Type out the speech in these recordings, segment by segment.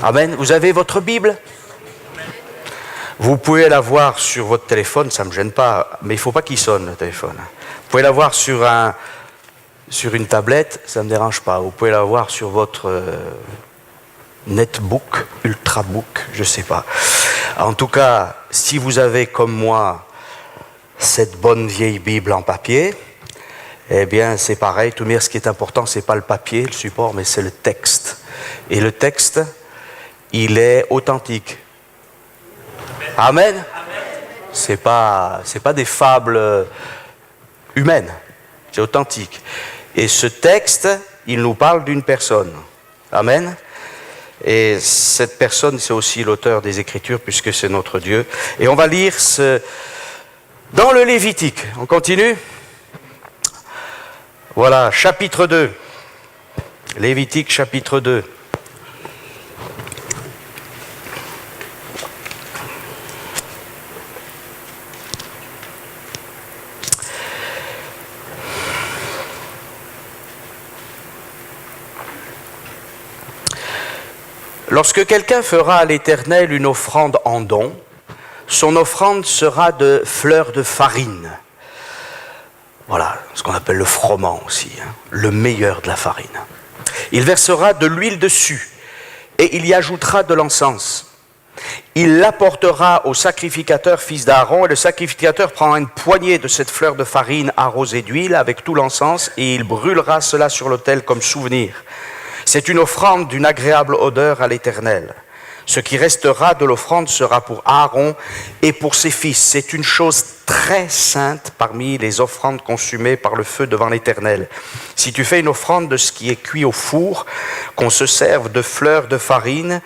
Amen. Vous avez votre Bible? Vous pouvez la voir sur votre téléphone, ça ne me gêne pas, mais il ne faut pas qu'il sonne le téléphone. Vous pouvez la voir sur une tablette, ça ne me dérange pas. Vous pouvez la voir sur votre netbook, ultrabook, je ne sais pas. En tout cas, si vous avez comme moi cette bonne vieille Bible en papier, eh bien c'est pareil, tout ce qui est important, ce n'est pas le papier, le support, mais c'est le texte. Et le texte, il est authentique. Amen. C'est pas des fables humaines, c'est authentique. Et ce texte, il nous parle d'une personne. Amen. Et cette personne, c'est aussi l'auteur des Écritures, puisque c'est notre Dieu. Et on va lire dans le Lévitique. On continue? Voilà, chapitre 2. Lévitique, chapitre 2. Lorsque quelqu'un fera à l'Éternel une offrande en don, son offrande sera de fleurs de farine. Voilà, ce qu'on appelle le froment aussi, le meilleur de la farine. Il versera de l'huile dessus et il y ajoutera de l'encens. Il l'apportera au sacrificateur fils d'Aaron et le sacrificateur prendra une poignée de cette fleur de farine arrosée d'huile avec tout l'encens et il brûlera cela sur l'autel comme souvenir. C'est une offrande d'une agréable odeur à l'Éternel. Ce qui restera de l'offrande sera pour Aaron et pour ses fils. C'est une chose très sainte parmi les offrandes consumées par le feu devant l'Éternel. Si tu fais une offrande de ce qui est cuit au four, qu'on se serve de fleurs de farine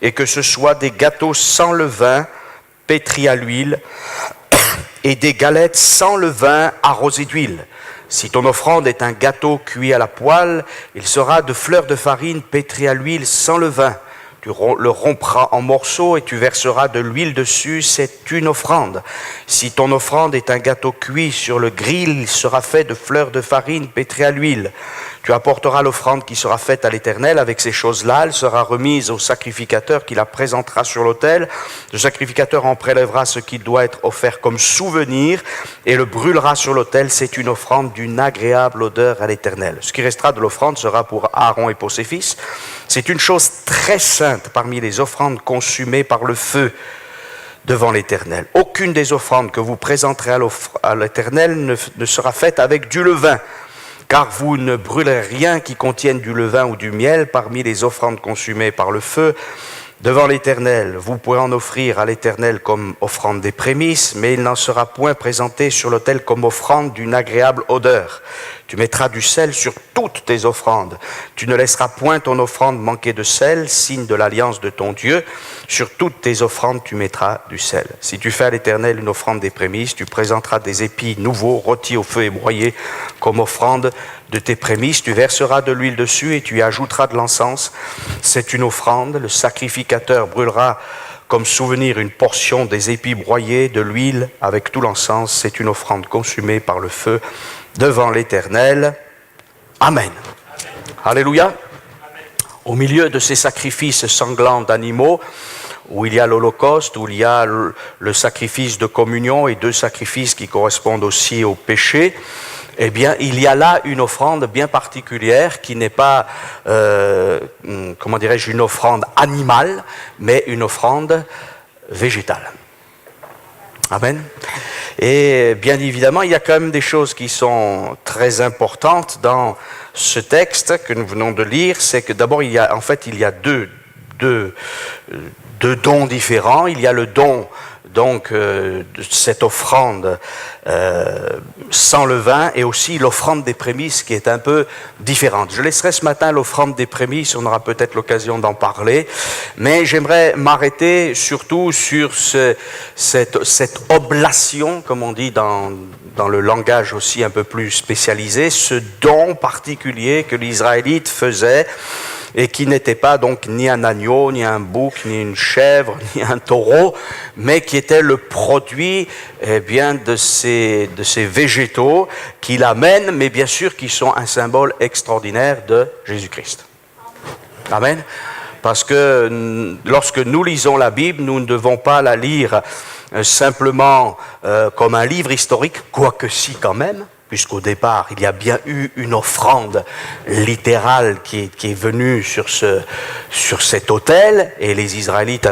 et que ce soit des gâteaux sans levain, pétris à l'huile, et des galettes sans levain arrosées d'huile. Si ton offrande est un gâteau cuit à la poêle, il sera de fleurs de farine pétries à l'huile sans levain. Tu le rompras en morceaux et tu verseras de l'huile dessus, c'est une offrande. Si ton offrande est un gâteau cuit sur le grill, il sera fait de fleurs de farine pétries à l'huile. Tu apporteras l'offrande qui sera faite à l'Éternel avec ces choses-là. Elle sera remise au sacrificateur qui la présentera sur l'autel. Le sacrificateur en prélèvera ce qui doit être offert comme souvenir et le brûlera sur l'autel. C'est une offrande d'une agréable odeur à l'Éternel. Ce qui restera de l'offrande sera pour Aaron et pour ses fils. C'est une chose très sainte parmi les offrandes consumées par le feu devant l'Éternel. Aucune des offrandes que vous présenterez à l'Éternel ne sera faite avec du levain. Car vous ne brûlerez rien qui contienne du levain ou du miel parmi les offrandes consumées par le feu devant l'Éternel. Vous pourrez en offrir à l'Éternel comme offrande des prémices, mais il n'en sera point présenté sur l'autel comme offrande d'une agréable odeur. Tu mettras du sel sur toutes tes offrandes. Tu ne laisseras point ton offrande manquer de sel, signe de l'alliance de ton Dieu. Sur toutes tes offrandes, tu mettras du sel. Si tu fais à l'Éternel une offrande des prémices, tu présenteras des épis nouveaux, rôtis au feu et broyés comme offrande de tes prémices. Tu verseras de l'huile dessus et tu y ajouteras de l'encens. C'est une offrande. Le sacrificateur brûlera comme souvenir une portion des épis broyés, de l'huile avec tout l'encens. C'est une offrande consumée par le feu devant l'Éternel. Amen. Amen. Alléluia. Amen. Au milieu de ces sacrifices sanglants d'animaux, où il y a l'Holocauste, où il y a le sacrifice de communion et 2 sacrifices qui correspondent aussi au péché, eh bien, il y a là une offrande bien particulière qui n'est pas, une offrande animale, mais une offrande végétale. Amen. Et bien évidemment, il y a quand même des choses qui sont très importantes dans ce texte que nous venons de lire. C'est que d'abord, il y a deux dons différents. Il y a le don de cette offrande sans levain et aussi l'offrande des prémices qui est un peu différente. Je laisserai ce matin l'offrande des prémices, on aura peut-être l'occasion d'en parler, mais j'aimerais m'arrêter surtout sur cette oblation, comme on dit dans le langage aussi un peu plus spécialisé, ce don particulier que les Israélites faisaient et qui n'était pas donc ni un agneau, ni un bouc, ni une chèvre, ni un taureau, mais qui était le produit de ces végétaux qu'il amène, mais bien sûr qui sont un symbole extraordinaire de Jésus-Christ. Amen. Parce que lorsque nous lisons la Bible, nous ne devons pas la lire simplement comme un livre historique, quoique si quand même, puisqu'au départ, il y a bien eu une offrande littérale qui est venue sur cet autel, et les Israélites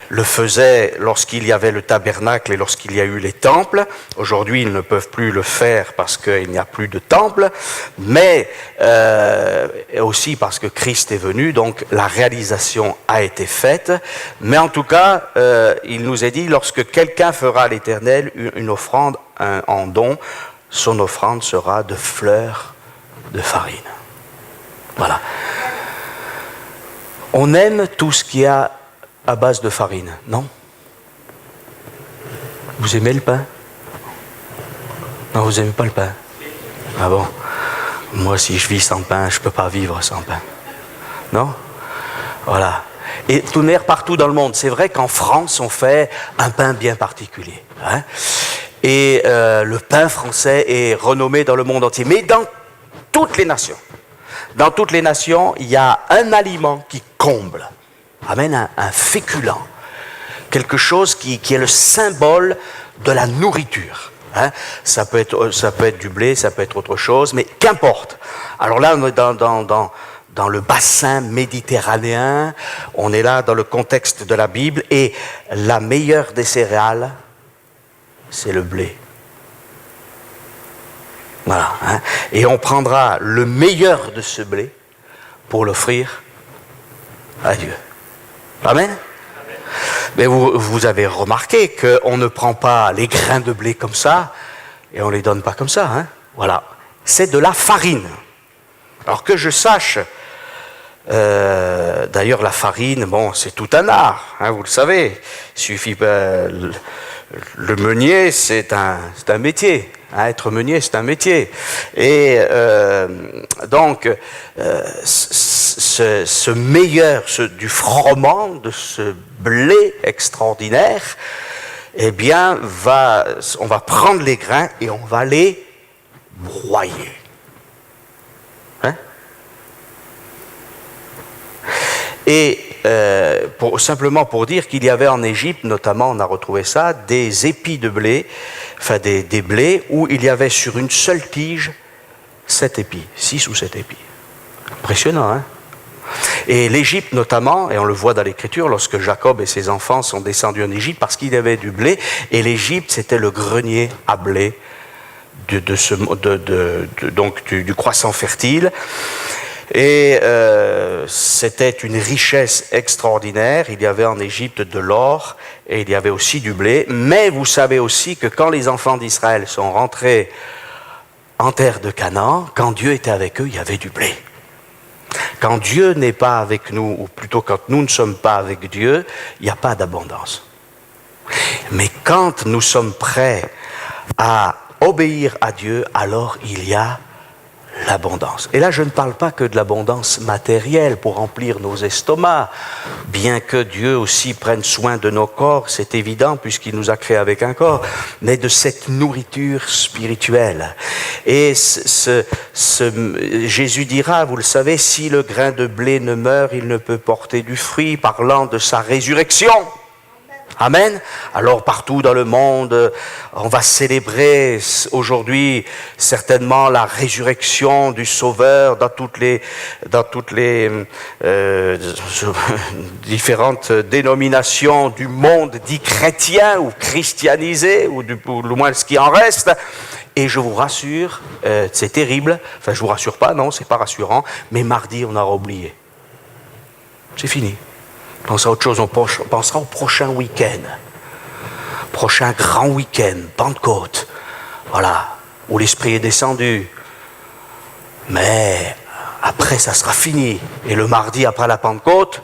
le faisaient lorsqu'il y avait le tabernacle et lorsqu'il y a eu les temples. Aujourd'hui, ils ne peuvent plus le faire parce qu'il n'y a plus de temple, mais aussi parce que Christ est venu, donc la réalisation a été faite. Mais en tout cas, il nous est dit, lorsque quelqu'un fera à l'Éternel une offrande en don, son offrande sera de fleurs de farine. Voilà. On aime tout ce qui est à base de farine, non? Vous aimez le pain? Non, vous n'aimez pas le pain? Ah bon? Moi, si je vis sans pain, je ne peux pas vivre sans pain. Non? Voilà. Et de toute manière, partout dans le monde, c'est vrai qu'en France, on fait un pain bien particulier. Hein? Et le pain français est renommé dans le monde entier. Mais dans toutes les nations, il y a un aliment qui comble. Amen, un féculent. Quelque chose qui est le symbole de la nourriture. Hein? Ça peut être du blé, ça peut être autre chose, mais qu'importe. Alors là, on est dans le bassin méditerranéen, on est là dans le contexte de la Bible, et la meilleure des céréales, c'est le blé. Voilà. Hein? Et on prendra le meilleur de ce blé pour l'offrir à Dieu. Amen? Mais vous avez remarqué qu'on ne prend pas les grains de blé comme ça et on ne les donne pas comme ça. Hein? Voilà. C'est de la farine. Alors que je sache, d'ailleurs la farine, bon, c'est tout un art, hein, vous le savez. Il suffit... le meunier, c'est un métier. Hein, être meunier, c'est un métier. Et donc, ce meilleur, du froment, de ce blé extraordinaire, eh bien, on va prendre les grains et on va les broyer. Hein? Et simplement pour dire qu'il y avait en Égypte, notamment, on a retrouvé ça, des épis de blé, enfin des blés, où il y avait sur une seule tige 7 épis, 6 ou 7 épis. Impressionnant, hein? Et l'Égypte notamment, et on le voit dans l'Écriture, lorsque Jacob et ses enfants sont descendus en Égypte, parce qu'il y avait du blé, et l'Égypte c'était le grenier à blé donc du croissant fertile. Et c'était une richesse extraordinaire. Il y avait en Égypte de l'or et il y avait aussi du blé. Mais vous savez aussi que quand les enfants d'Israël sont rentrés en terre de Canaan, quand Dieu était avec eux, il y avait du blé. Quand Dieu n'est pas avec nous, ou plutôt quand nous ne sommes pas avec Dieu, il n'y a pas d'abondance. Mais quand nous sommes prêts à obéir à Dieu, alors il y a l'abondance. Et là, je ne parle pas que de l'abondance matérielle pour remplir nos estomacs, bien que Dieu aussi prenne soin de nos corps, c'est évident puisqu'il nous a créés avec un corps, mais de cette nourriture spirituelle. Et Jésus dira, vous le savez, si le grain de blé ne meurt, il ne peut porter du fruit, parlant de sa résurrection. Amen. Alors partout dans le monde, on va célébrer aujourd'hui certainement la résurrection du Sauveur dans toutes les différentes dénominations du monde dit chrétien ou christianisé, ou du moins ce qui en reste. Et je vous rassure, c'est terrible. Enfin, je vous rassure pas, non, c'est pas rassurant. Mais mardi, on aura oublié. C'est fini. On pensera à autre chose, on pensera au prochain week-end. Prochain grand week-end, Pentecôte. Voilà, où l'Esprit est descendu. Mais après, ça sera fini. Et le mardi, après la Pentecôte,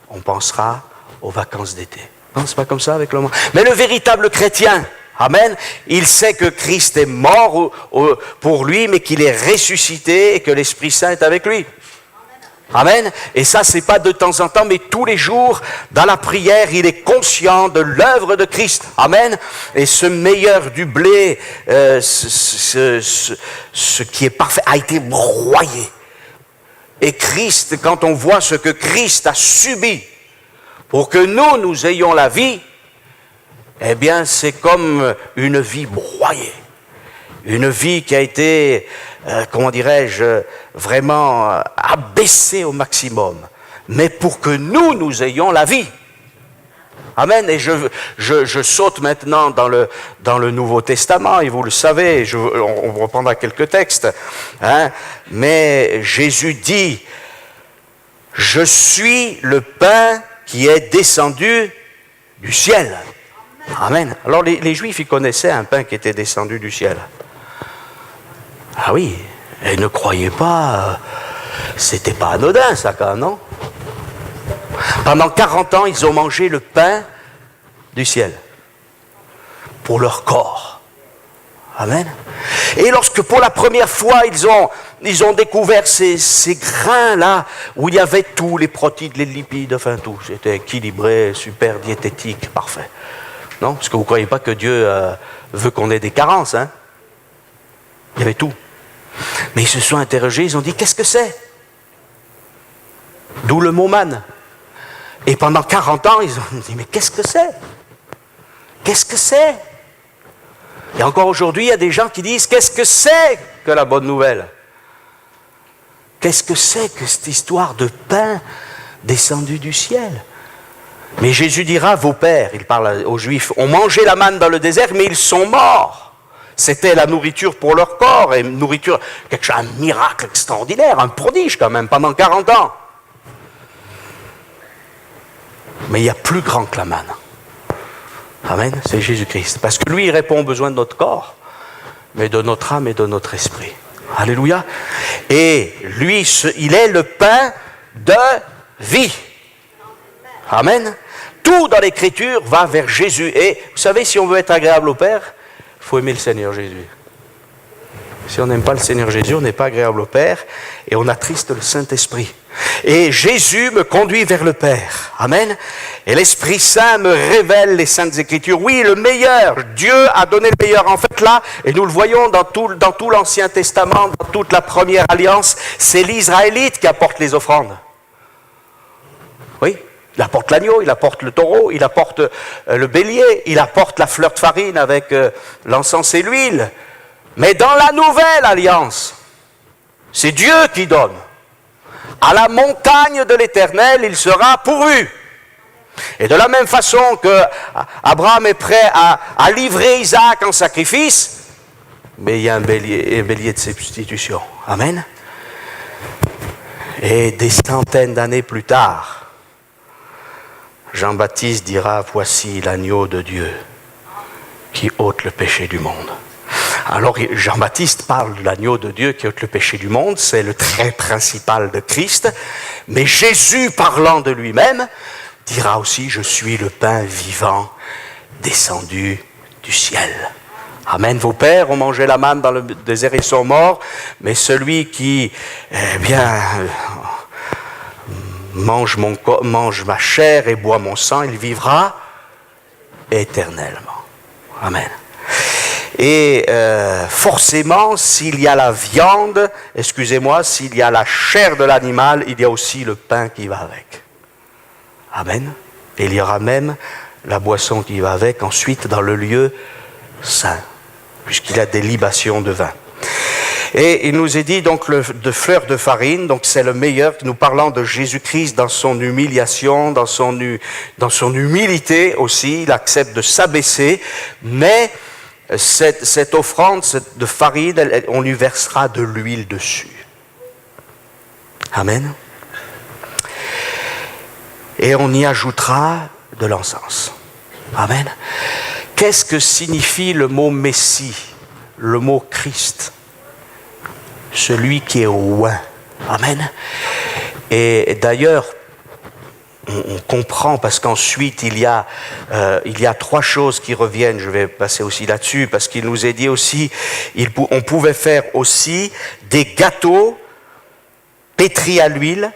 on pensera aux vacances d'été. Non, c'est pas comme ça avec le monde. Mais le véritable chrétien, amen, il sait que Christ est mort pour lui, mais qu'il est ressuscité et que l'Esprit Saint est avec lui. Amen. Et ça, c'est pas de temps en temps, mais tous les jours, dans la prière, il est conscient de l'œuvre de Christ. Amen. Et ce meilleur du blé, ce qui est parfait, a été broyé. Et Christ, quand on voit ce que Christ a subi pour que nous ayons la vie, eh bien c'est comme une vie broyée. Une vie qui a été, comment dirais-je, vraiment abaissée au maximum. Mais pour que nous ayons la vie. Amen. Et je saute maintenant dans le Nouveau Testament, et vous le savez, on reprendra quelques textes. Hein, mais Jésus dit, « Je suis le pain qui est descendu du ciel. » Amen. Alors les Juifs, ils connaissaient un pain qui était descendu du ciel. Ah oui, et ne croyez pas, c'était pas anodin ça quand même, non? Pendant 40 ans, ils ont mangé le pain du ciel pour leur corps. Amen. Et lorsque pour la première fois, ils ont découvert ces grains-là, où il y avait tous les protéines, les lipides, enfin tout, c'était équilibré, super diététique, parfait. Non? Parce que vous ne croyez pas que Dieu veut qu'on ait des carences, hein? Il y avait tout. Mais ils se sont interrogés, ils ont dit, qu'est-ce que c'est? D'où le mot manne. Et pendant 40 ans, ils ont dit, mais qu'est-ce que c'est? Qu'est-ce que c'est? Et encore aujourd'hui, il y a des gens qui disent, qu'est-ce que c'est que la bonne nouvelle? Qu'est-ce que c'est que cette histoire de pain descendu du ciel? Mais Jésus dira, vos pères, il parle aux Juifs, ont mangé la manne dans le désert, mais ils sont morts. C'était la nourriture pour leur corps, et nourriture, un miracle extraordinaire, un prodige quand même, pendant 40 ans. Mais il y a plus grand que la manne. Amen, c'est Jésus-Christ. Parce que lui, il répond aux besoins de notre corps, mais de notre âme et de notre esprit. Alléluia. Et lui, il est le pain de vie. Amen. Tout dans l'Écriture va vers Jésus. Et vous savez, si on veut être agréable au Père, il faut aimer le Seigneur Jésus. Si on n'aime pas le Seigneur Jésus, on n'est pas agréable au Père et on attriste le Saint-Esprit. Et Jésus me conduit vers le Père. Amen. Et l'Esprit Saint me révèle les Saintes Écritures. Oui, le meilleur. Dieu a donné le meilleur. En fait, là, et nous le voyons dans tout l'Ancien Testament, dans toute la première alliance, c'est l'Israélite qui apporte les offrandes. Oui. Il apporte l'agneau, il apporte le taureau, il apporte le bélier, il apporte la fleur de farine avec l'encens et l'huile. Mais dans la nouvelle alliance, c'est Dieu qui donne. À la montagne de l'Éternel, il sera pourvu. Et de la même façon que Abraham est prêt à livrer Isaac en sacrifice, mais il y a un bélier de substitution. Amen. Et des centaines d'années plus tard, Jean-Baptiste dira, voici l'agneau de Dieu qui ôte le péché du monde. Alors Jean-Baptiste parle de l'agneau de Dieu qui ôte le péché du monde, c'est le trait principal de Christ, mais Jésus parlant de lui-même dira aussi, je suis le pain vivant descendu du ciel. Amen. Vos pères ont mangé la manne dans le désert, ils sont morts, mais celui qui, mange ma chair et boit mon sang, il vivra éternellement. Amen. Et forcément, s'il y a la viande, s'il y a la chair de l'animal, il y a aussi le pain qui va avec. Amen. Et il y aura même la boisson qui va avec ensuite dans le lieu saint, puisqu'il y a des libations de vin. Et il nous est dit donc de fleur de farine, donc c'est le meilleur, nous parlant de Jésus-Christ dans son humiliation, dans son humilité aussi, il accepte de s'abaisser, mais cette offrande de farine, on lui versera de l'huile dessus. Amen. Et on y ajoutera de l'encens. Amen. Qu'est-ce que signifie le mot Messie, le mot Christ? Celui qui est oint. Amen. Et d'ailleurs, on comprend parce qu'ensuite il y a 3 choses qui reviennent. Je vais passer aussi là-dessus parce qu'il nous est dit aussi, on pouvait faire aussi des gâteaux pétris à l'huile.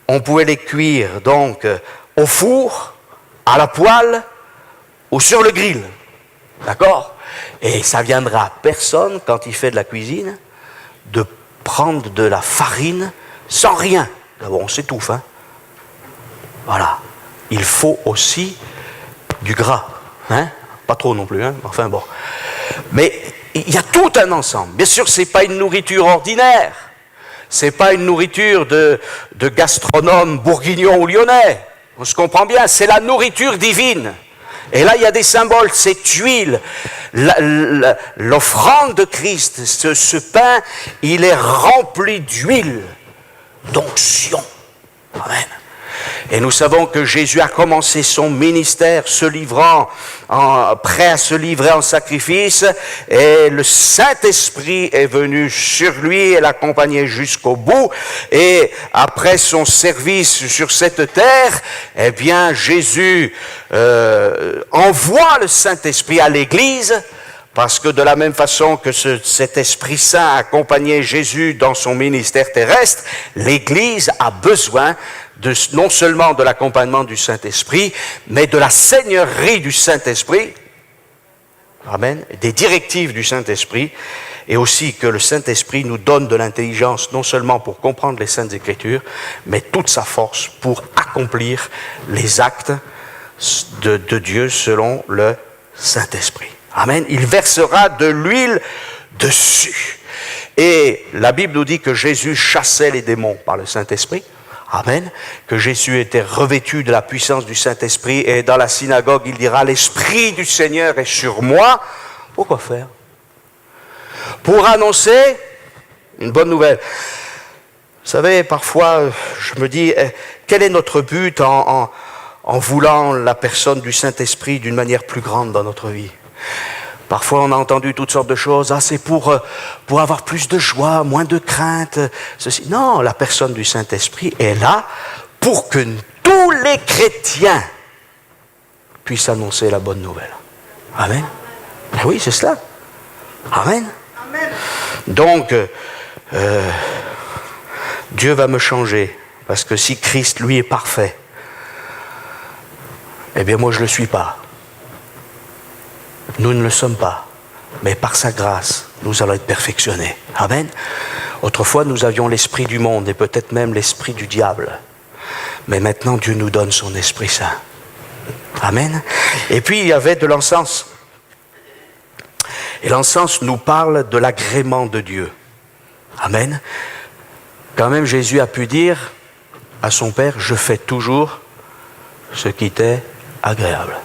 On pouvait les cuire donc au four, à la poêle ou sur le grill. D'accord? Et ça viendra à personne quand il fait de la cuisine de prendre de la farine sans rien. D'abord, on s'étouffe. Hein. Voilà. Il faut aussi du gras. Hein. Pas trop non plus, hein. Enfin bon. Mais il y a tout un ensemble. Bien sûr, ce n'est pas une nourriture ordinaire. Ce n'est pas une nourriture de gastronome bourguignon ou lyonnais. On se comprend bien, c'est la nourriture divine. Et là, il y a des symboles, cette huile, l'offrande de Christ, ce pain, il est rempli d'huile, d'onction. Amen. Et nous savons que Jésus a commencé son ministère se livrant, prêt à se livrer en sacrifice, et le Saint-Esprit est venu sur lui et l'accompagnait jusqu'au bout. Et après son service sur cette terre, eh bien Jésus envoie le Saint-Esprit à l'Église, parce que de la même façon que cet Esprit Saint accompagnait Jésus dans son ministère terrestre, l'Église a besoin non seulement de l'accompagnement du Saint-Esprit, mais de la seigneurie du Saint-Esprit, amen, des directives du Saint-Esprit, et aussi que le Saint-Esprit nous donne de l'intelligence, non seulement pour comprendre les Saintes Écritures, mais toute sa force pour accomplir les actes de Dieu selon le Saint-Esprit. Amen. Il versera de l'huile dessus. Et la Bible nous dit que Jésus chassait les démons par le Saint-Esprit. Amen. Que Jésus était revêtu de la puissance du Saint-Esprit, et dans la synagogue, il dira, l'Esprit du Seigneur est sur moi. Pourquoi faire? Pour annoncer une bonne nouvelle. Vous savez, parfois, je me dis, quel est notre but en voulant la personne du Saint-Esprit d'une manière plus grande dans notre vie? Parfois, on a entendu toutes sortes de choses. Ah, c'est pour avoir plus de joie, moins de crainte. Ceci. Non, la personne du Saint-Esprit est là pour que tous les chrétiens puissent annoncer la bonne nouvelle. Amen. Et oui, c'est cela. Amen. Amen. Donc, Dieu va me changer. Parce que si Christ, lui, est parfait, eh bien, moi, je ne le suis pas. Nous ne le sommes pas, mais par sa grâce, nous allons être perfectionnés. Amen. Autrefois, nous avions l'esprit du monde et peut-être même l'esprit du diable. Mais maintenant, Dieu nous donne son Esprit Saint. Amen. Et puis, il y avait de l'encens. Et l'encens nous parle de l'agrément de Dieu. Amen. Quand même, Jésus a pu dire à son Père, je fais toujours ce qui t'est agréable.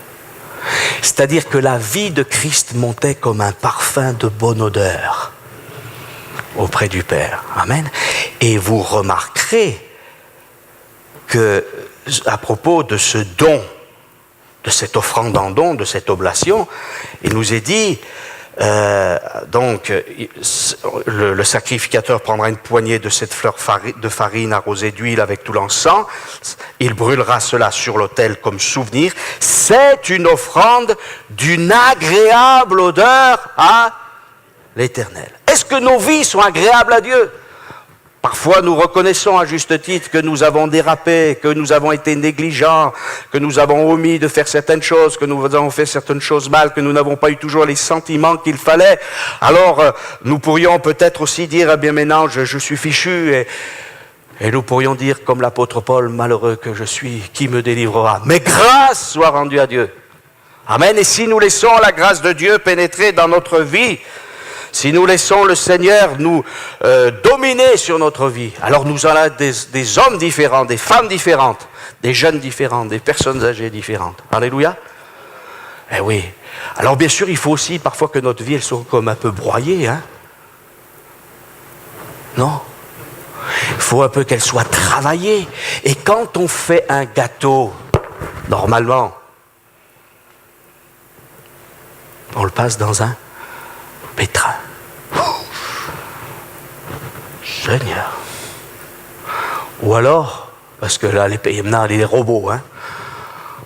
C'est-à-dire que la vie de Christ montait comme un parfum de bonne odeur auprès du Père. Amen. Et vous remarquerez que, à propos de ce don, de cette offrande en don, de cette oblation, il nous est dit, donc, le sacrificateur prendra une poignée de cette fleur de farine arrosée d'huile avec tout l'encens. Il brûlera cela sur l'autel comme souvenir. C'est une offrande d'une agréable odeur à l'Éternel. Est-ce que nos vies sont agréables à Dieu? Parfois, nous reconnaissons à juste titre que nous avons dérapé, que nous avons été négligents, que nous avons omis de faire certaines choses, que nous avons fait certaines choses mal, que nous n'avons pas eu toujours les sentiments qu'il fallait. Alors, nous pourrions peut-être aussi dire, eh bien maintenant, je suis fichu, et nous pourrions dire, comme l'apôtre Paul, malheureux que je suis, qui me délivrera? Mais grâce soit rendue à Dieu. Amen. Et si nous laissons la grâce de Dieu pénétrer dans notre vie, si nous laissons le Seigneur nous dominer sur notre vie, alors nous allons être des hommes différents, des femmes différentes, des jeunes différents, des personnes âgées différentes. Alléluia. Eh oui. Alors bien sûr, il faut aussi parfois que notre vie elle soit comme un peu broyée. Hein? Non. Il faut un peu qu'elle soit travaillée. Et quand on fait un gâteau, normalement, on le passe dans un pétrin. Seigneur. Ou alors, parce que là, maintenant, les robots, hein.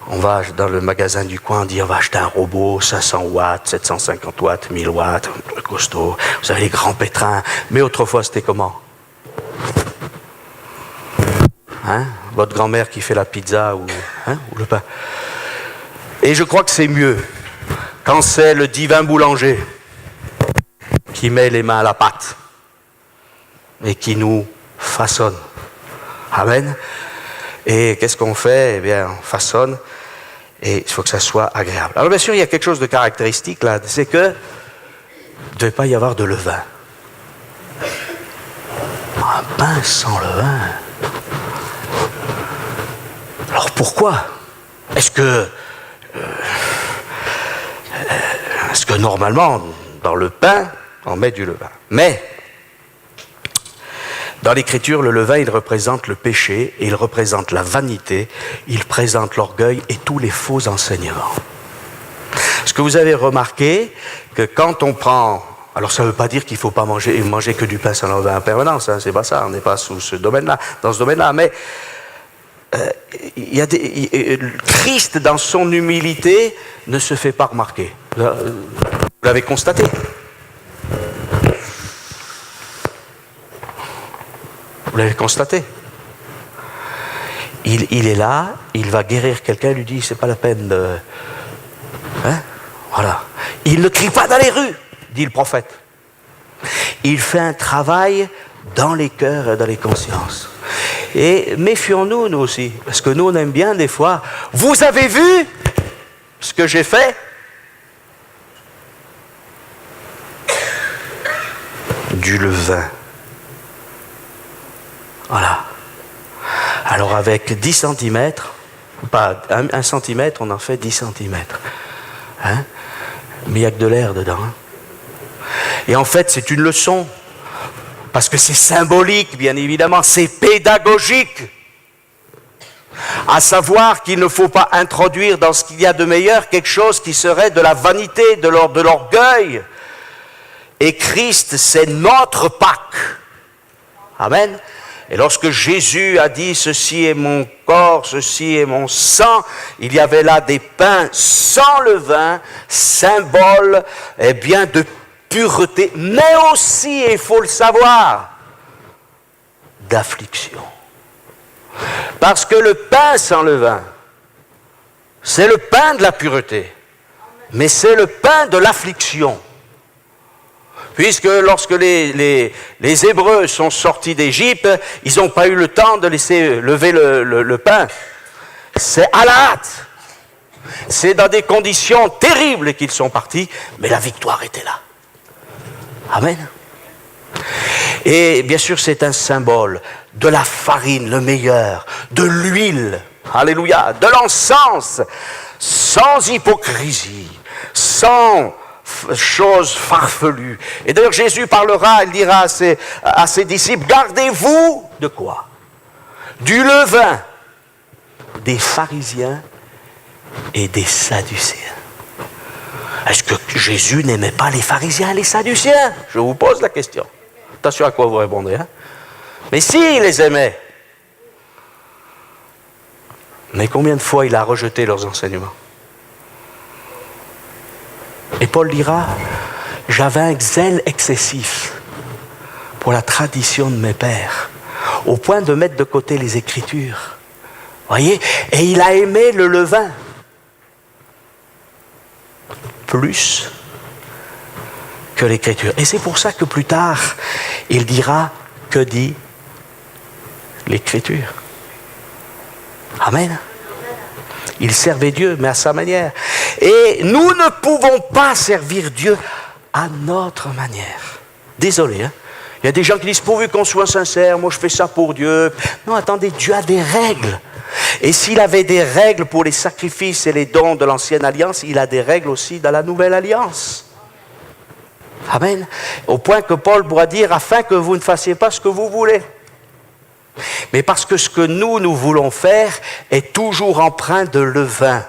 On va dans le magasin du coin, on dit on va acheter un robot, 500 watts, 750 watts, 1000 watts, costaud. Vous avez les grands pétrins. Mais autrefois, c'était comment? Hein? Votre grand-mère qui fait la pizza ou le pain. Et je crois que c'est mieux quand c'est le divin boulanger qui met les mains à la pâte et qui nous façonne Amen. Et qu'est-ce qu'on fait? Eh bien, on façonne, et il faut que ça soit agréable. Alors bien sûr, il y a quelque chose de caractéristique là, c'est que il ne devait pas y avoir de levain. Un pain sans levain. Alors pourquoi? Est-ce que normalement, dans le pain, on met du levain? Mais, dans l'Écriture, le levain, il représente le péché, et il représente la vanité, il présente l'orgueil et tous les faux enseignements. Est-ce que vous avez remarqué que quand on prend... Alors ça ne veut pas dire qu'il ne faut pas manger que du pain sans levain en permanence, hein, c'est pas ça, on n'est pas dans ce domaine-là, mais Christ, dans son humilité, ne se fait pas remarquer. Vous l'avez constaté. Vous l'avez constaté. Il est là, il va guérir quelqu'un, il lui dit, c'est pas la peine de... Hein? Voilà. Il ne crie pas dans les rues, dit le prophète. Il fait un travail dans les cœurs et dans les consciences. Et méfions-nous, nous aussi, parce que nous, on aime bien des fois. Vous avez vu ce que j'ai fait? Du levain. Voilà. Alors avec 10 cm, pas 1 cm, on en fait 10 cm. Hein? Mais il n'y a que de l'air dedans. Hein? Et en fait, c'est une leçon. Parce que c'est symbolique, bien évidemment, c'est pédagogique. À savoir qu'il ne faut pas introduire dans ce qu'il y a de meilleur quelque chose qui serait de la vanité, de l'orgueil. Et Christ, c'est notre Pâques. Amen. Et lorsque Jésus a dit « Ceci est mon corps, ceci est mon sang », il y avait là des pains sans levain, symbole bien de pureté, mais aussi, il faut le savoir, d'affliction. Parce que le pain sans levain, c'est le pain de la pureté, mais c'est le pain de l'affliction. Puisque lorsque les Hébreux sont sortis d'Égypte, ils n'ont pas eu le temps de laisser lever le pain. C'est à la hâte. C'est dans des conditions terribles qu'ils sont partis, mais la victoire était là. Amen. Et bien sûr, c'est un symbole de la farine, le meilleur, de l'huile, alléluia, de l'encens, sans hypocrisie, sans choses farfelues. Et d'ailleurs, Jésus parlera, il dira à ses disciples, gardez-vous de quoi? Du levain des pharisiens et des sadducéens. Est-ce que Jésus n'aimait pas les pharisiens et les sadducéens? Je vous pose la question. Attention à quoi vous répondrez. Hein? Mais si, il les aimait. Mais combien de fois il a rejeté leurs enseignements? Et Paul dira, j'avais un zèle excessif pour la tradition de mes pères, au point de mettre de côté les Écritures. Voyez? Et il a aimé le levain plus que l'Écriture. Et c'est pour ça que plus tard, il dira, que dit l'Écriture? Amen. Il servait Dieu, mais à sa manière. Et nous ne pouvons pas servir Dieu à notre manière. Désolé, hein? Il y a des gens qui disent, pourvu qu'on soit sincère, moi je fais ça pour Dieu. Non, attendez, Dieu a des règles. Et s'il avait des règles pour les sacrifices et les dons de l'ancienne alliance, il a des règles aussi dans la nouvelle alliance. Amen. Au point que Paul pourra dire, afin que vous ne fassiez pas ce que vous voulez. Mais parce que ce que nous voulons faire est toujours empreint de levain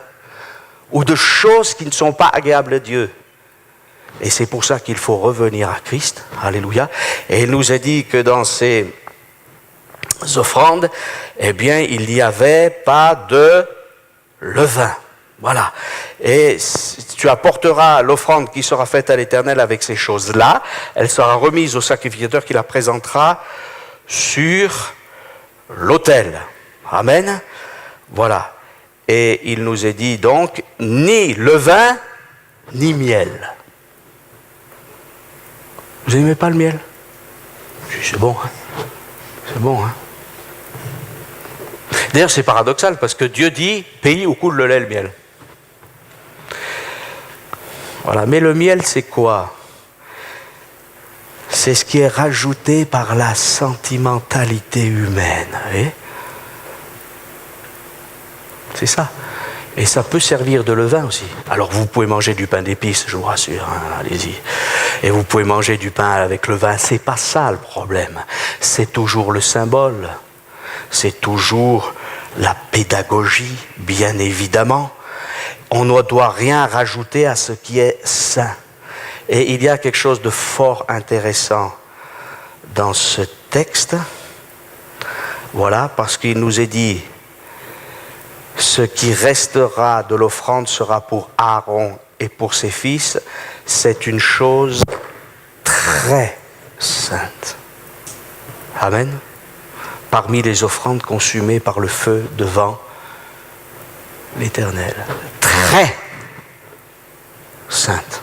ou de choses qui ne sont pas agréables à Dieu. Et c'est pour ça qu'il faut revenir à Christ. Alléluia. Et il nous a dit que dans ces offrandes, eh bien, il n'y avait pas de levain. Voilà. Et tu apporteras l'offrande qui sera faite à l'Éternel avec ces choses-là. Elle sera remise au sacrificateur qui la présentera sur l'autel. Amen. Voilà. Et il nous est dit donc, ni levain, ni miel. Vous n'aimez pas le miel? C'est bon, hein? C'est bon, hein? D'ailleurs, c'est paradoxal parce que Dieu dit pays où coule le lait et le miel. Voilà, mais le miel, c'est quoi? C'est ce qui est rajouté par la sentimentalité humaine. Hein? C'est ça. Et ça peut servir de levain aussi. Alors vous pouvez manger du pain d'épices, je vous rassure, hein, allez-y. Et vous pouvez manger du pain avec le vin, c'est pas ça le problème. C'est toujours le symbole. C'est toujours la pédagogie, bien évidemment. On ne doit rien rajouter à ce qui est saint. Et il y a quelque chose de fort intéressant dans ce texte. Voilà, parce qu'il nous est dit, ce qui restera de l'offrande sera pour Aaron et pour ses fils. C'est une chose très sainte. Amen. Parmi les offrandes consumées par le feu devant l'Éternel. Très sainte.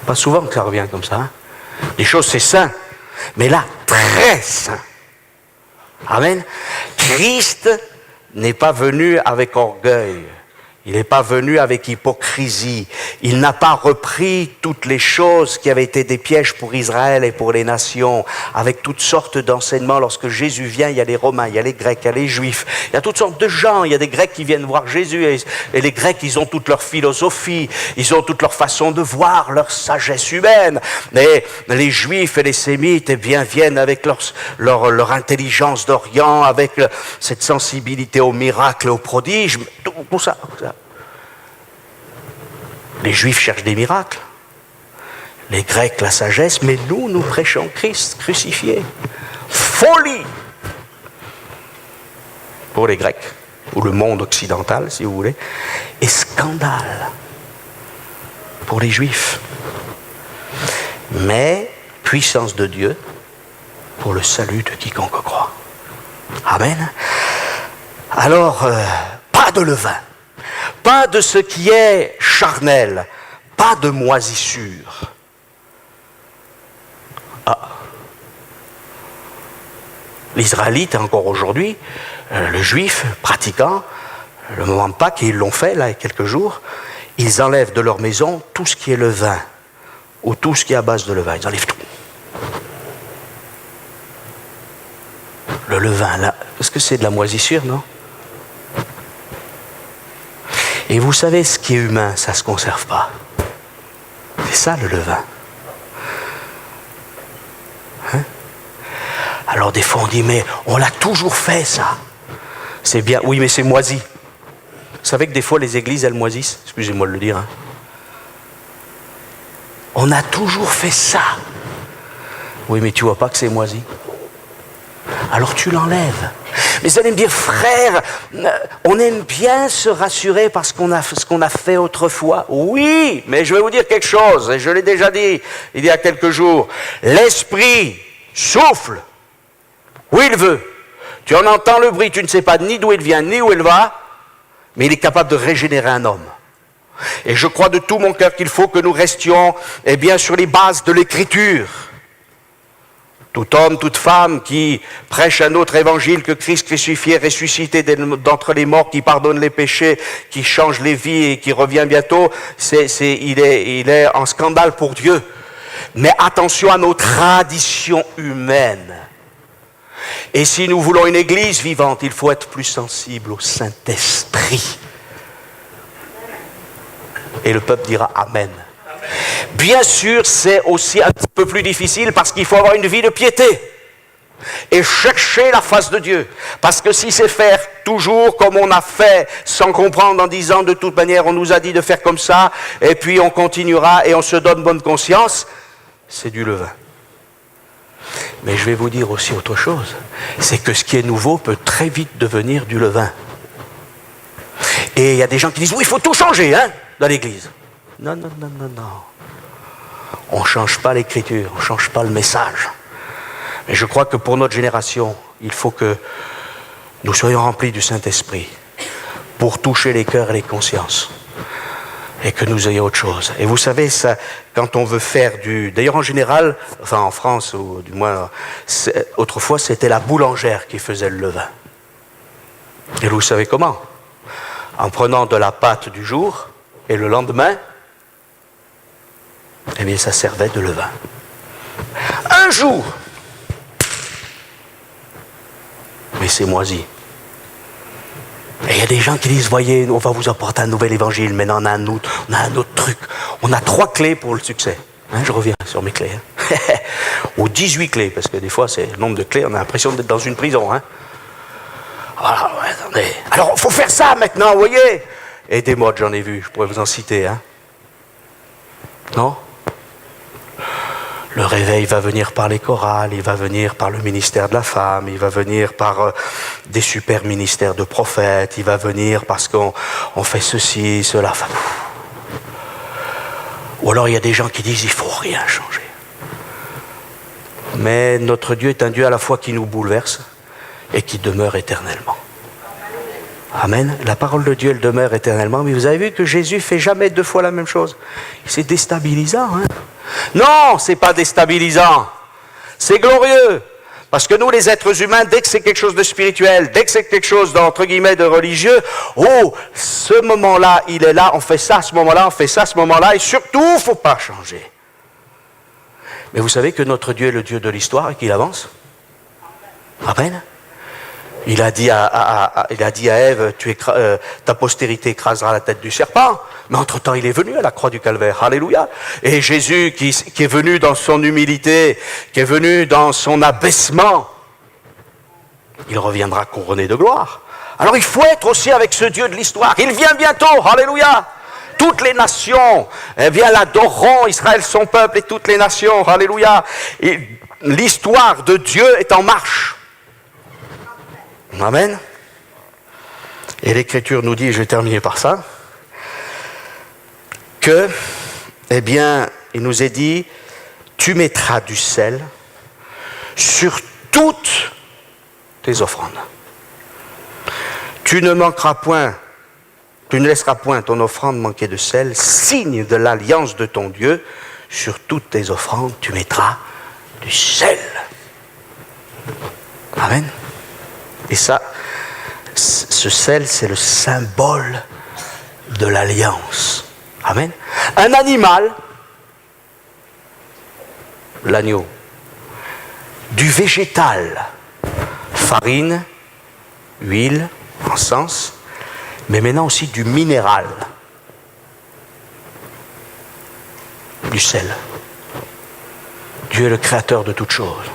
Pas souvent que ça revient comme ça. Hein. Les choses, c'est saint. Mais là, très saint. Amen. Christ n'est pas venu avec orgueil. Il n'est pas venu avec hypocrisie. Il n'a pas repris toutes les choses qui avaient été des pièges pour Israël et pour les nations, avec toutes sortes d'enseignements. Lorsque Jésus vient, il y a les Romains, il y a les Grecs, il y a les Juifs. Il y a toutes sortes de gens. Il y a des Grecs qui viennent voir Jésus. Et les Grecs, ils ont toute leur philosophie. Ils ont toute leur façon de voir, leur sagesse humaine. Mais les Juifs et les Sémites, eh bien, viennent avec leur intelligence d'Orient, avec cette sensibilité aux miracles et aux prodiges. Tout ça. Les Juifs cherchent des miracles, les Grecs la sagesse, mais nous prêchons Christ crucifié. Folie pour les Grecs, ou le monde occidental si vous voulez, et scandale pour les Juifs. Mais puissance de Dieu pour le salut de quiconque croit. Amen. Alors, pas de levain. Pas de ce qui est charnel, pas de moisissure. Ah. L'Israélite, encore aujourd'hui, le juif pratiquant, le moment de Pâques, et ils l'ont fait là il y a quelques jours, ils enlèvent de leur maison tout ce qui est levain, ou tout ce qui est à base de levain, ils enlèvent tout. Le levain, là, est-ce que c'est de la moisissure, non ? Et vous savez, ce qui est humain, ça ne se conserve pas. C'est ça le levain. Hein? Alors des fois on dit, mais on l'a toujours fait ça. C'est bien, oui mais c'est moisi. Vous savez que des fois les églises elles moisissent, excusez-moi de le dire. Hein? On a toujours fait ça. Oui mais tu vois pas que c'est moisi. Alors tu l'enlèves. Mais vous allez me dire, frère, on aime bien se rassurer parce qu'on a ce qu'on a fait autrefois. Oui, mais je vais vous dire quelque chose, et je l'ai déjà dit il y a quelques jours. L'esprit souffle où il veut. Tu en entends le bruit, tu ne sais pas ni d'où il vient, ni où il va, mais il est capable de régénérer un homme. Et je crois de tout mon cœur qu'il faut que nous restions bien, sur les bases de l'Écriture. Tout homme, toute femme qui prêche un autre évangile que Christ crucifié, ressuscité d'entre les morts, qui pardonne les péchés, qui change les vies et qui revient bientôt, il est en scandale pour Dieu. Mais attention à nos traditions humaines. Et si nous voulons une église vivante, il faut être plus sensible au Saint-Esprit. Et le peuple dira Amen. Bien sûr, c'est aussi un petit peu plus difficile parce qu'il faut avoir une vie de piété et chercher la face de Dieu. Parce que si c'est faire toujours comme on a fait, sans comprendre, en disant de toute manière, on nous a dit de faire comme ça, et puis on continuera et on se donne bonne conscience, c'est du levain. Mais je vais vous dire aussi autre chose, c'est que ce qui est nouveau peut très vite devenir du levain. Et il y a des gens qui disent, oui, il faut tout changer, hein, dans l'église. Non. On ne change pas l'écriture, on ne change pas le message. Mais je crois que pour notre génération, il faut que nous soyons remplis du Saint-Esprit pour toucher les cœurs et les consciences. Et que nous ayons autre chose. Et vous savez, ça, quand on veut faire du... D'ailleurs, en général, enfin en France, ou du moins, autrefois, c'était la boulangère qui faisait le levain. Et vous savez comment? En prenant de la pâte du jour, et le lendemain, eh bien, ça servait de levain. Un jour, mais c'est moisi. Et il y a des gens qui disent, voyez, on va vous apporter un nouvel évangile, mais non, on a un autre truc. On a 3 clés pour le succès. Hein, je reviens sur mes clés. Hein. Ou 18 clés, parce que des fois, c'est le nombre de clés, on a l'impression d'être dans une prison. Hein. Voilà, ouais, attendez. Alors, il faut faire ça maintenant, vous voyez. Et des modes, j'en ai vu, je pourrais vous en citer. Hein. Non? Le réveil va venir par les chorales, il va venir par le ministère de la femme, il va venir par des super ministères de prophètes, il va venir parce qu'on fait ceci, cela. Enfin, ou alors il y a des gens qui disent il ne faut rien changer. Mais notre Dieu est un Dieu à la fois qui nous bouleverse et qui demeure éternellement. Amen. La parole de Dieu, elle demeure éternellement. Mais vous avez vu que Jésus ne fait jamais 2 fois la même chose. C'est déstabilisant. Hein? Non, c'est pas déstabilisant. C'est glorieux. Parce que nous, les êtres humains, dès que c'est quelque chose de spirituel, dès que c'est quelque chose d'entre guillemets de religieux, oh, ce moment-là, il est là, on fait ça, ce moment-là, on fait ça, ce moment-là, et surtout, il ne faut pas changer. Mais vous savez que notre Dieu est le Dieu de l'histoire et qu'il avance. Amen. Il a dit à Ève, ta postérité écrasera la tête du serpent. Mais entre-temps, il est venu à la croix du Calvaire. Alléluia. Et Jésus, qui est venu dans son humilité, qui est venu dans son abaissement, il reviendra couronné de gloire. Alors il faut être aussi avec ce Dieu de l'histoire. Il vient bientôt. Alléluia. Toutes les nations, eh bien, l'adoreront, Israël son peuple et toutes les nations. Alléluia. Et l'histoire de Dieu est en marche. Amen. Et l'Écriture nous dit, je vais terminer par ça, que, eh bien, il nous est dit, tu mettras du sel sur toutes tes offrandes. Tu ne manqueras point, tu ne laisseras point ton offrande manquer de sel, signe de l'alliance de ton Dieu, sur toutes tes offrandes, tu mettras du sel. Amen. Et ça, ce sel, c'est le symbole de l'alliance. Amen. Un animal, l'agneau, du végétal, farine, huile, encens, mais maintenant aussi du minéral, du sel. Dieu est le créateur de toutes choses.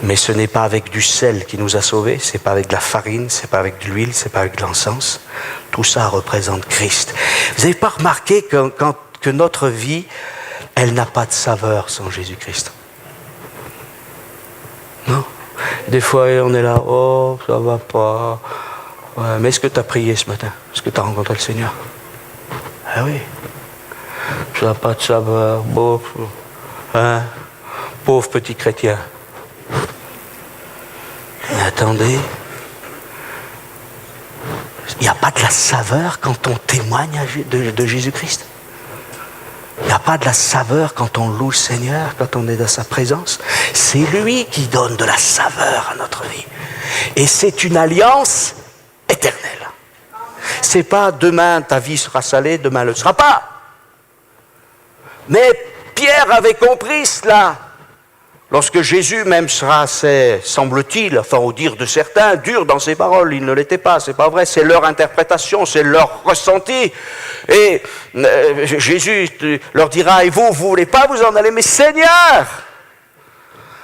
Mais ce n'est pas avec du sel qui nous a sauvés, c'est pas avec de la farine, c'est pas avec de l'huile, c'est pas avec de l'encens. Tout ça représente Christ. Vous n'avez pas remarqué que notre vie, elle n'a pas de saveur sans Jésus-Christ? Non? Des fois, on est là, oh, ça va pas. Ouais, mais est-ce que tu as prié ce matin? Est-ce que tu as rencontré le Seigneur? Ah oui. Ça n'a pas de saveur, pauvre, hein? Pauvre petit chrétien. Mais attendez, il n'y a pas de la saveur quand on témoigne de Jésus-Christ. Il n'y a pas de la saveur quand on loue le Seigneur, quand on est dans sa présence. C'est lui qui donne de la saveur à notre vie. Et c'est une alliance éternelle. C'est pas demain ta vie sera salée, demain elle ne le sera pas. Mais Pierre avait compris cela. Lorsque Jésus même sera assez, semble-t-il, enfin au dire de certains, dur dans ses paroles, il ne l'était pas, c'est pas vrai, c'est leur interprétation, c'est leur ressenti. Et Jésus leur dira, et vous voulez pas vous en aller, mais Seigneur,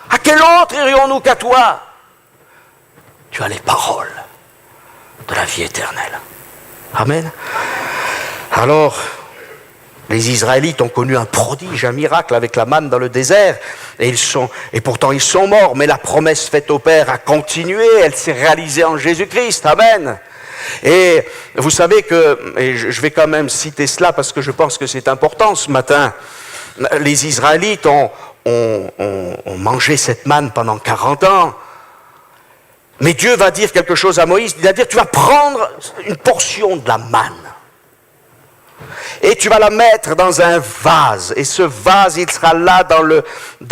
à quel autre irions-nous qu'à toi? Tu as les paroles de la vie éternelle. Amen. Alors, les Israélites ont connu un prodige, un miracle avec la manne dans le désert, et pourtant ils sont morts, mais la promesse faite au Père a continué, elle s'est réalisée en Jésus-Christ. Amen. Et vous savez que, et je vais quand même citer cela parce que je pense que c'est important ce matin, les Israélites ont mangé cette manne pendant 40 ans, mais Dieu va dire quelque chose à Moïse, il va dire, tu vas prendre une portion de la manne, et tu vas la mettre dans un vase. Et ce vase, il sera là dans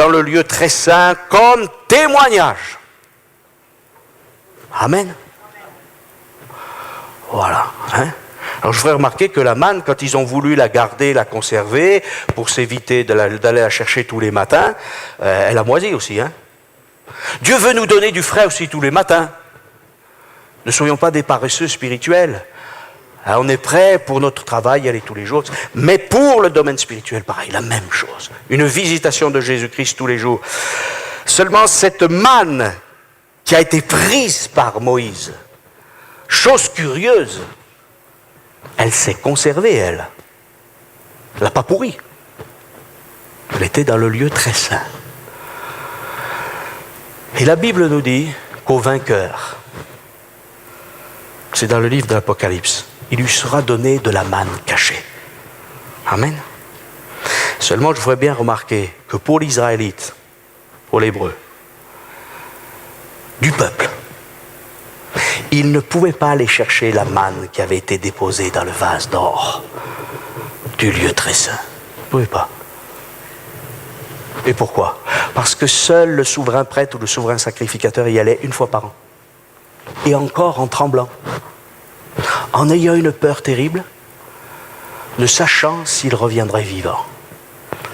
le lieu très saint comme témoignage. Amen. Voilà. Hein? Alors je voudrais remarquer que la manne, quand ils ont voulu la garder, la conserver, pour s'éviter d'aller la chercher tous les matins, elle a moisi aussi. Hein? Dieu veut nous donner du frais aussi tous les matins. Ne soyons pas des paresseux spirituels. Alors on est prêt pour notre travail, y aller tous les jours. Mais pour le domaine spirituel, pareil, la même chose. Une visitation de Jésus-Christ tous les jours. Seulement cette manne qui a été prise par Moïse, chose curieuse, elle s'est conservée, elle. Elle n'a pas pourri. Elle était dans le lieu très saint. Et la Bible nous dit qu'au vainqueur, c'est dans le livre de l'Apocalypse, il lui sera donné de la manne cachée. Amen. Seulement, je voudrais bien remarquer que pour l'Israélite, pour l'Hébreu, du peuple, il ne pouvait pas aller chercher la manne qui avait été déposée dans le vase d'or du lieu très saint. Il ne pouvait pas. Et pourquoi? Parce que seul le souverain prêtre ou le souverain sacrificateur y allait une fois par an. Et encore en tremblant, en ayant une peur terrible, ne sachant s'il reviendrait vivant.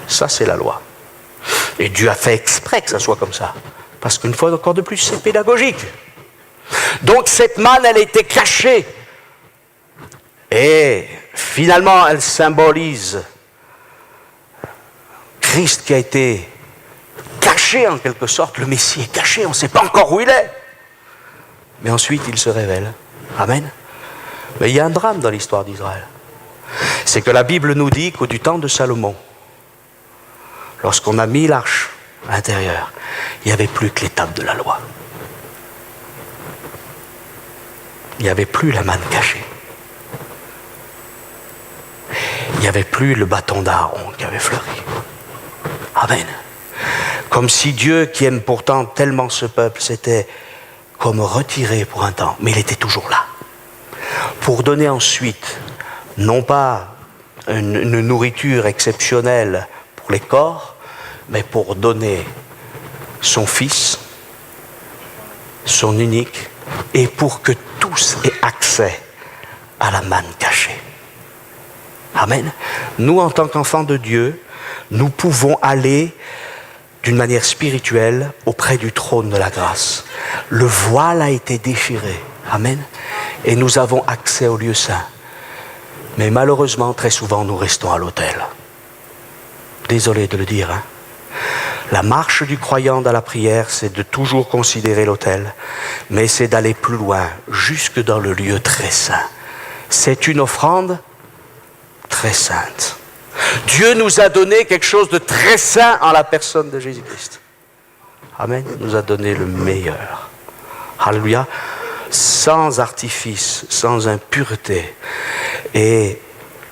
Ça, c'est la loi. Et Dieu a fait exprès que ça soit comme ça. Parce qu'une fois encore de plus, c'est pédagogique. Donc cette manne, elle était cachée. Et finalement, elle symbolise Christ qui a été caché en quelque sorte. Le Messie est caché, on ne sait pas encore où il est. Mais ensuite, il se révèle. Amen. Mais il y a un drame dans l'histoire d'Israël. C'est que la Bible nous dit qu'au du temps de Salomon, lorsqu'on a mis l'arche à l'intérieur, il n'y avait plus que l'étape de la loi. Il n'y avait plus la manne cachée. Il n'y avait plus le bâton d'Aaron qui avait fleuri. Amen. Comme si Dieu, qui aime pourtant tellement ce peuple, s'était comme retiré pour un temps, mais il était toujours là. Pour donner ensuite, non pas une nourriture exceptionnelle pour les corps, mais pour donner son Fils, son unique, et pour que tous aient accès à la manne cachée. Amen. Nous, en tant qu'enfants de Dieu, nous pouvons aller d'une manière spirituelle auprès du trône de la grâce. Le voile a été déchiré. Amen. Et nous avons accès au lieu saint. Mais malheureusement, très souvent, nous restons à l'autel. Désolé de le dire, hein. La marche du croyant dans la prière, c'est de toujours considérer l'autel, mais c'est d'aller plus loin, jusque dans le lieu très saint. C'est une offrande très sainte. Dieu nous a donné quelque chose de très saint en la personne de Jésus-Christ. Amen. Il nous a donné le meilleur. Alléluia. Sans artifice, sans impureté. Et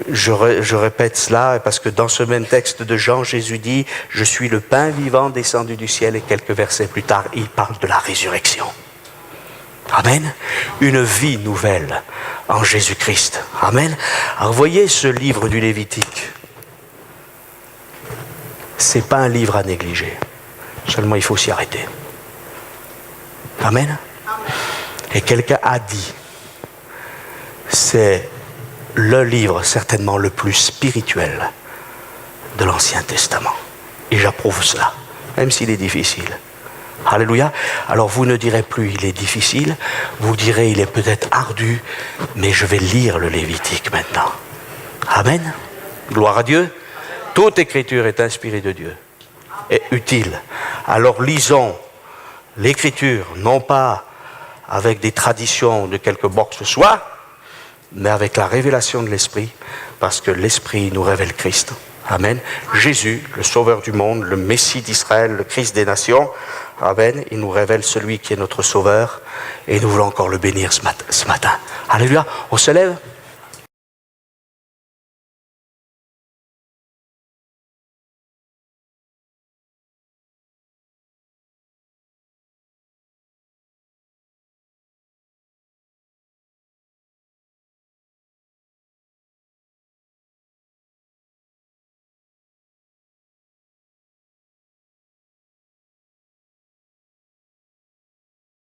je répète cela parce que dans ce même texte de Jean, Jésus dit « Je suis le pain vivant descendu du ciel » et quelques versets plus tard, il parle de la résurrection. Amen. Une vie nouvelle en Jésus-Christ. Amen. Alors voyez ce livre du Lévitique. Ce n'est pas un livre à négliger. Seulement il faut s'y arrêter. Amen. Et quelqu'un a dit, c'est le livre certainement le plus spirituel de l'Ancien Testament. Et j'approuve cela, même s'il est difficile. Alléluia. Alors vous ne direz plus il est difficile, vous direz il est peut-être ardu, mais je vais lire le Lévitique maintenant. Amen. Gloire à Dieu. Toute écriture est inspirée de Dieu et utile. Alors lisons l'écriture, non pas avec des traditions de quelque bord que ce soit, mais avec la révélation de l'Esprit, parce que l'Esprit nous révèle Christ. Amen. Jésus, le Sauveur du monde, le Messie d'Israël, le Christ des nations. Amen. Il nous révèle celui qui est notre Sauveur, et nous voulons encore le bénir ce matin. Alléluia. On se lève.